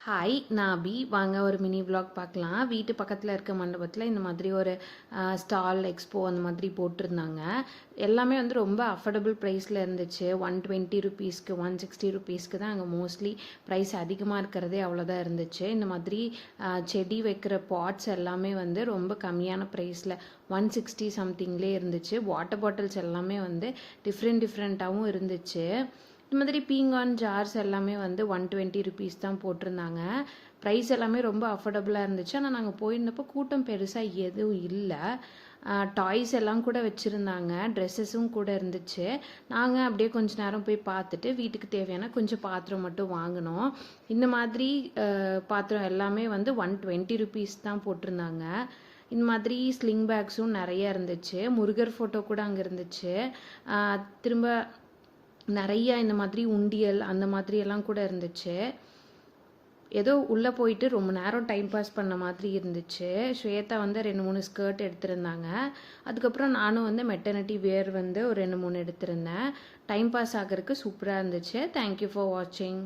Hi நான் அபி. வாங்க ஒரு மினி விலாக் பார்க்கலாம். வீட்டு பக்கத்தில் இருக்க மண்டபத்தில் இந்த மாதிரி ஒரு ஸ்டால் எக்ஸ்போ அந்த மாதிரி போட்டிருந்தாங்க. எல்லாமே வந்து ரொம்ப அஃபோர்டபுள் ப்ரைஸில் இருந்துச்சு. 120 ருபீஸ்க்கு 160 ருபீஸ்க்கு தான் அங்கே மோஸ்ட்லி ப்ரைஸ் அதிகமாக இருக்கிறதே அவ்வளோதான் இருந்துச்சு. இந்த மாதிரி செடி வைக்கிற பாட்ஸ் எல்லாமே வந்து ரொம்ப கம்மியான ப்ரைஸில் 160 சம்திங்லேயே இருந்துச்சு. வாட்டர் பாட்டில்ஸ் எல்லாமே வந்து டிஃப்ரெண்ட்டாகவும் இருந்துச்சு. இந்த மாதிரி பீங்கான் ஜார்ஸ் எல்லாமே வந்து 120 ருபீஸ் தான் போட்டிருந்தாங்க. ப்ரைஸ் எல்லாமே ரொம்ப அஃபோர்டபுளாக இருந்துச்சு. ஆனால் நாங்கள் போயிருந்தப்போ கூட்டம் பெருசாக எதுவும் இல்லை. டாய்ஸ் எல்லாம் கூட வச்சுருந்தாங்க, ட்ரெஸ்ஸஸும் கூட இருந்துச்சு. நாங்கள் அப்படியே கொஞ்ச நேரம் போய் பார்த்துட்டு வீட்டுக்கு தேவையான கொஞ்சம் பாத்திரம் மட்டும் வாங்கினோம். இந்த மாதிரி பாத்திரம் எல்லாமே வந்து 120 ருபீஸ் தான் போட்டிருந்தாங்க. இந்த மாதிரி ஸ்லிங் பேக்ஸும் நிறைய இருந்துச்சு. முருகர் ஃபோட்டோ கூட அங்கே இருந்துச்சு. திரும்ப நிறைய இந்த மாதிரி உண்டியல் அந்த மாதிரி எல்லாம் கூட இருந்துச்சு. ஏதோ உள்ளே போயிட்டு ரொம்ப நேரம் டைம் பாஸ் பண்ண மாதிரி இருந்துச்சு. ஸ்வேதா வந்து 2-3 ஸ்கர்ட் எடுத்திருந்தாங்க. அதுக்கப்புறம் நானும் வந்து மெட்டர்னிட்டி வேர் வந்து ஒரு 2-3 எடுத்திருந்தேன். டைம் பாஸ் ஆகிறதுக்கு சூப்பராக இருந்துச்சு. தேங்க்யூ ஃபார் வாட்சிங்.